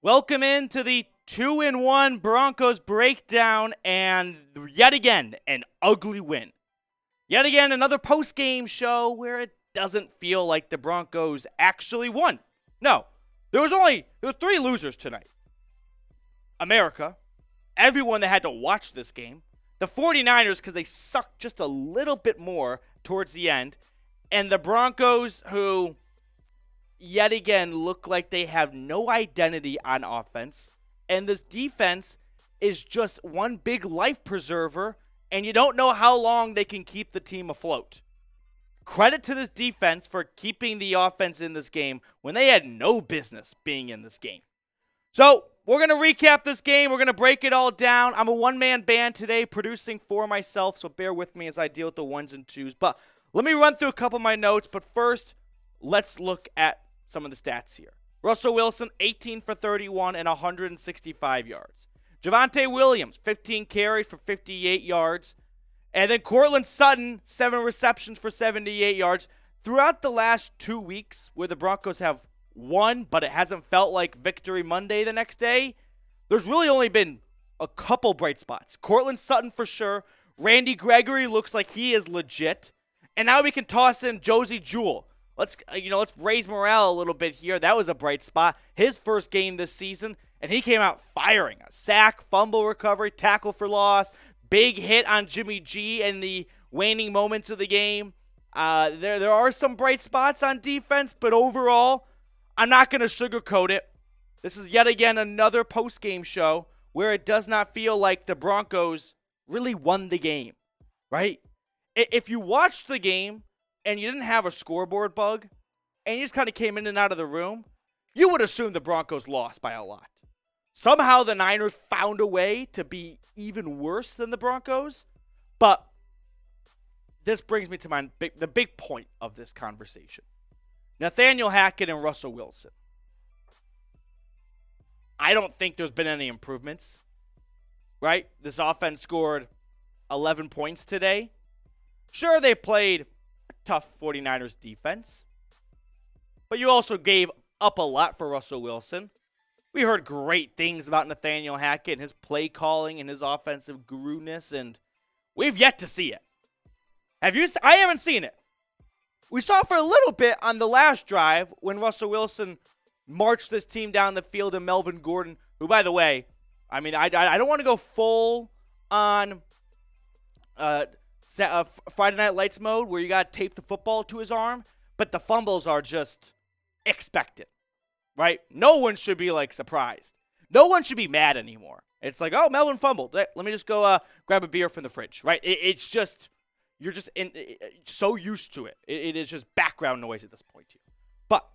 Welcome into the 2-1 Broncos Breakdown, and yet again, an ugly win. Yet again, another post-game show where it doesn't feel like the Broncos actually won. No, there were three losers tonight. America, everyone that had to watch this game, the 49ers because they sucked just a little bit more towards the end, and the Broncos who yet again look like they have no identity on offense, and this defense is just one big life preserver, and you don't know how long they can keep the team afloat. Credit to this defense for keeping the offense in this game when they had no business being in this game. So, we're going to recap this game. We're going to break it all down. I'm a one-man band today producing for myself, so bear with me as I deal with the ones and twos. But let me run through a couple of my notes, but first, let's look at some of the stats here. Russell Wilson, 18 for 31 and 165 yards. Javonte Williams, 15 carries for 58 yards. And then Courtland Sutton, 7 receptions for 78 yards. Throughout the last 2 weeks where the Broncos have won, but it hasn't felt like Victory Monday the next day, there's really only been a couple bright spots. Courtland Sutton for sure. Randy Gregory looks like he is legit. And now we can toss in Josie Jewell. Let's raise morale a little bit here. That was a bright spot. His first game this season, and he came out firing. A sack, fumble recovery, tackle for loss, big hit on Jimmy G in the waning moments of the game. There are some bright spots on defense, but overall, I'm not going to sugarcoat it. This is yet again another post-game show where it does not feel like the Broncos really won the game, right? If you watched the game and you didn't have a scoreboard bug, and you just kind of came in and out of the room, you would assume the Broncos lost by a lot. Somehow the Niners found a way to be even worse than the Broncos, but this brings me to the big point of this conversation. Nathaniel Hackett and Russell Wilson. I don't think there's been any improvements, right? This offense scored 11 points today. Sure, they played tough 49ers defense, but you also gave up a lot for Russell Wilson. We heard great things about Nathaniel Hackett and his play calling and his offensive guru-ness, and we've yet to see it. I haven't seen it. We saw it for a little bit on the last drive when Russell Wilson marched this team down the field and Melvin Gordon, who, by the way, I don't want to go full on Friday Night Lights mode where you got to tape the football to his arm, but the fumbles are just expected, right? No one should be, surprised. No one should be mad anymore. It's like, oh, Melvin fumbled. Let me just go grab a beer from the fridge, right? It's just, you're just so used to it. It is just background noise at this point here. But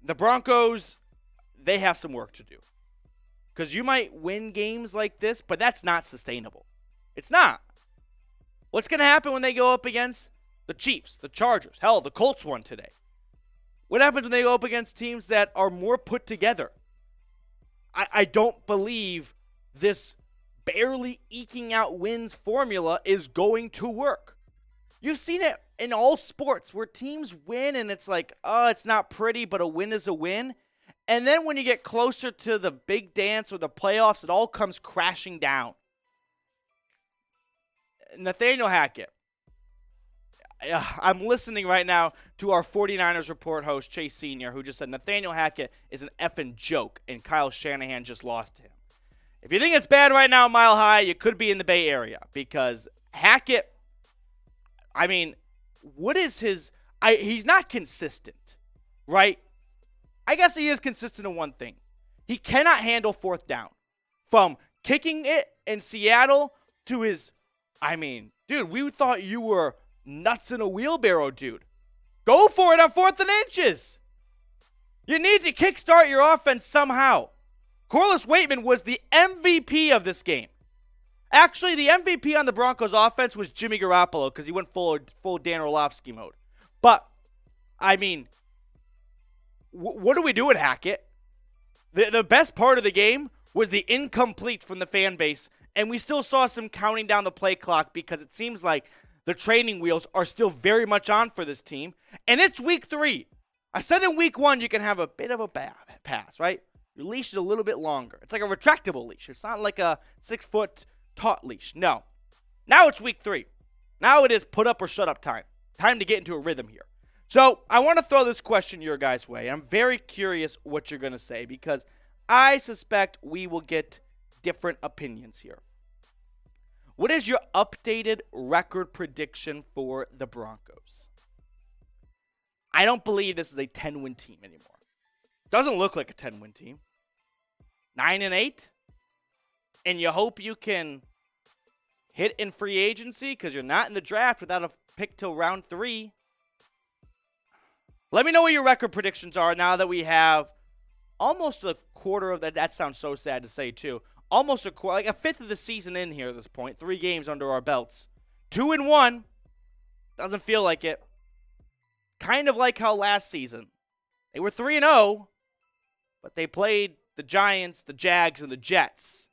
the Broncos, they have some work to do. Because you might win games like this, but that's not sustainable. It's not. What's going to happen when they go up against the Chiefs, the Chargers? Hell, the Colts won today. What happens when they go up against teams that are more put together? I don't believe this barely eking out wins formula is going to work. You've seen it in all sports where teams win and it's like, oh, it's not pretty, but a win is a win. And then when you get closer to the big dance or the playoffs, it all comes crashing down. Nathaniel Hackett. I'm listening right now to our 49ers Report host, Chase Sr., who just said Nathaniel Hackett is an effing joke, and Kyle Shanahan just lost to him. If you think it's bad right now, Mile High, you could be in the Bay Area, because Hackett, what is his... he's not consistent, right? I guess he is consistent in one thing. He cannot handle fourth down. From kicking it in Seattle to his... dude, we thought you were nuts in a wheelbarrow, dude. Go for it on 4th and inches. You need to kickstart your offense somehow. Corliss Waitman was the MVP of this game. Actually, the MVP on the Broncos offense was Jimmy Garoppolo because he went full Dan Orlovsky mode. But, what do we do at Hackett? The best part of the game was the incomplete from the fan base, and we still saw some counting down the play clock because it seems like the training wheels are still very much on for this team. And it's week 3. I said in week 1 you can have a bit of a pass, right? Your leash is a little bit longer. It's like a retractable leash. It's not like a 6-foot taut leash. No. Now it's week 3. Now it is put up or shut up time. Time to get into a rhythm here. So I want to throw this question your guys' way. I'm very curious what you're going to say because I suspect we will get different opinions here. What is your updated record prediction for the Broncos? I don't believe this is a 10-win team anymore. Doesn't look like a 10-win team. 9-8? And you hope you can hit in free agency because you're not in the draft without a pick till round 3. Let me know what your record predictions are now that we have almost a quarter of that. That sounds so sad to say, too. Almost a quarter, like a fifth of the season in here at this point. 3 games under our belts. 2-1. Doesn't feel like it. Kind of like how last season. They were 3-0, but they played the Giants, the Jags, and the Jets.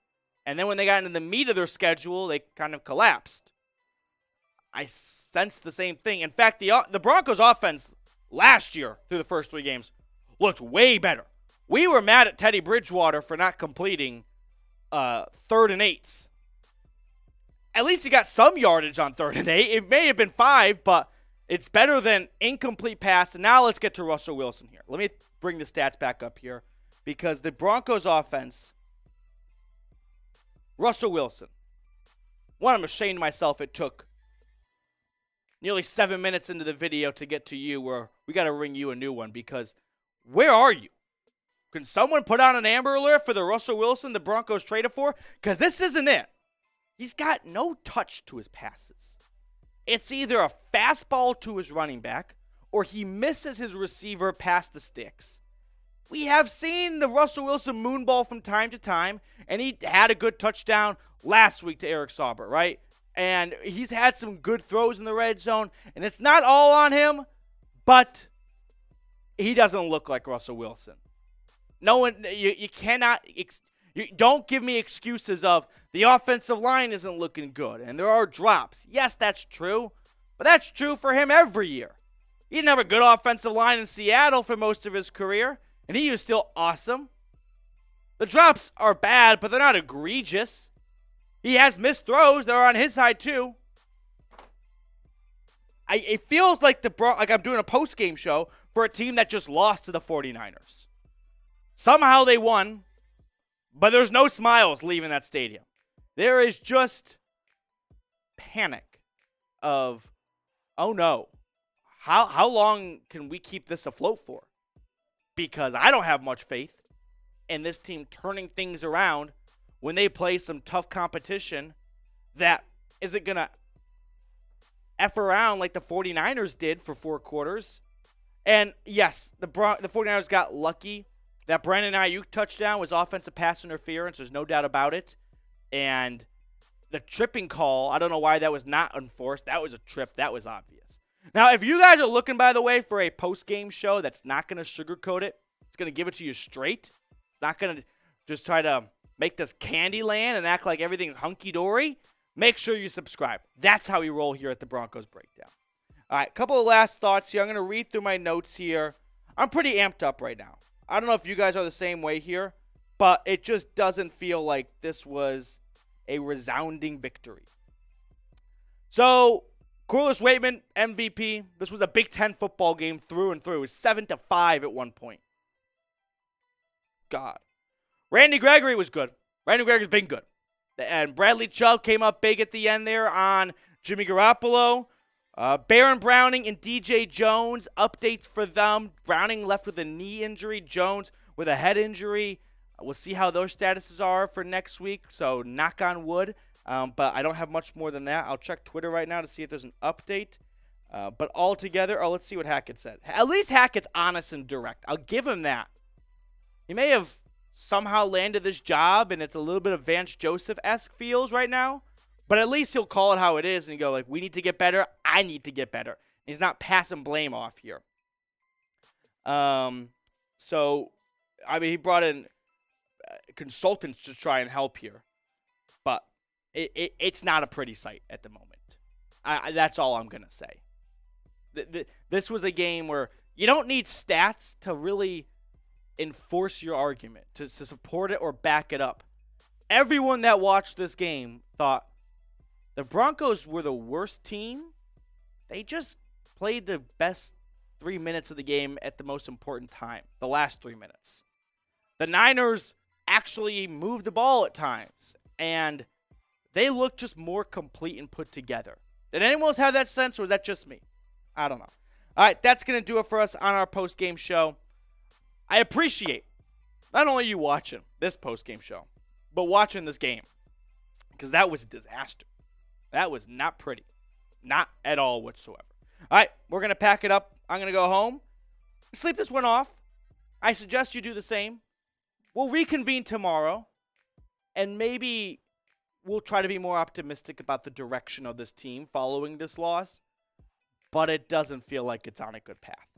And then when they got into the meat of their schedule, they kind of collapsed. I sensed the same thing. In fact, the Broncos offense last year, through the first 3 games, looked way better. We were mad at Teddy Bridgewater for not completing 3rd and 8s. At least he got some yardage on 3rd and 8. It may have been 5, but it's better than incomplete pass. And now let's get to Russell Wilson here. Let me bring the stats back up here because the Broncos offense, Russell Wilson. One, I'm ashamed of myself. It took nearly 7 minutes into the video to get to you where we got to ring you a new one because where are you? Can someone put on an Amber Alert for the Russell Wilson the Broncos traded for? Because this isn't it. He's got no touch to his passes. It's either a fastball to his running back or he misses his receiver past the sticks. We have seen the Russell Wilson moonball from time to time, and he had a good touchdown last week to Eric Sauber, right? And he's had some good throws in the red zone, and it's not all on him, but he doesn't look like Russell Wilson. No one, you cannot, you don't give me excuses of the offensive line isn't looking good and there are drops. Yes, that's true, but that's true for him every year. He didn't have a good offensive line in Seattle for most of his career, and he was still awesome. The drops are bad, but they're not egregious. He has missed throws that are on his side too. It feels like like I'm doing a post-game show for a team that just lost to the 49ers. Somehow they won, but there's no smiles leaving that stadium. There is just panic of, oh no, how long can we keep this afloat for? Because I don't have much faith in this team turning things around when they play some tough competition that isn't going to F around like the 49ers did for 4 quarters. And yes, the 49ers got lucky. That Brandon Ayuk touchdown was offensive pass interference. There's no doubt about it. And the tripping call, I don't know why that was not enforced. That was a trip. That was obvious. Now, if you guys are looking, by the way, for a post-game show that's not going to sugarcoat it, it's going to give it to you straight. It's not going to just try to make this candy land and act like everything's hunky-dory. Make sure you subscribe. That's how we roll here at the Broncos Breakdown. All right, a couple of last thoughts here. I'm going to read through my notes here. I'm pretty amped up right now. I don't know if you guys are the same way here, but it just doesn't feel like this was a resounding victory. So, Corliss Waitman, MVP. This was a Big Ten football game through and through. It was 7-5 at one point. God. Randy Gregory was good. Randy Gregory's been good. And Bradley Chubb came up big at the end there on Jimmy Garoppolo. Baron Browning and DJ Jones, updates for them. Browning left with a knee injury. Jones with a head injury. We'll see how those statuses are for next week, so knock on wood. But I don't have much more than that. I'll check Twitter right now to see if there's an update. But altogether, let's see what Hackett said. At least Hackett's honest and direct. I'll give him that. He may have somehow landed this job, and it's a little bit of Vance Joseph-esque feels right now. But at least he'll call it how it is and go, like, we need to get better. I need to get better. He's not passing blame off here. So, I mean, he brought in consultants to try and help here. But it's not a pretty sight at the moment. That's all I'm going to say. This was a game where you don't need stats to really enforce your argument, to support it or back it up. Everyone that watched this game thought the Broncos were the worst team. They just played the best 3 minutes of the game at the most important time, the last 3 minutes. The Niners actually moved the ball at times, and they looked just more complete and put together. Did anyone else have that sense, or was that just me? I don't know. All right, that's going to do it for us on our post-game show. I appreciate not only you watching this post-game show, but watching this game, because that was a disaster. That was not pretty. Not at all whatsoever. All right, we're going to pack it up. I'm going to go home, sleep this one off. I suggest you do the same. We'll reconvene tomorrow, and maybe we'll try to be more optimistic about the direction of this team following this loss, but it doesn't feel like it's on a good path.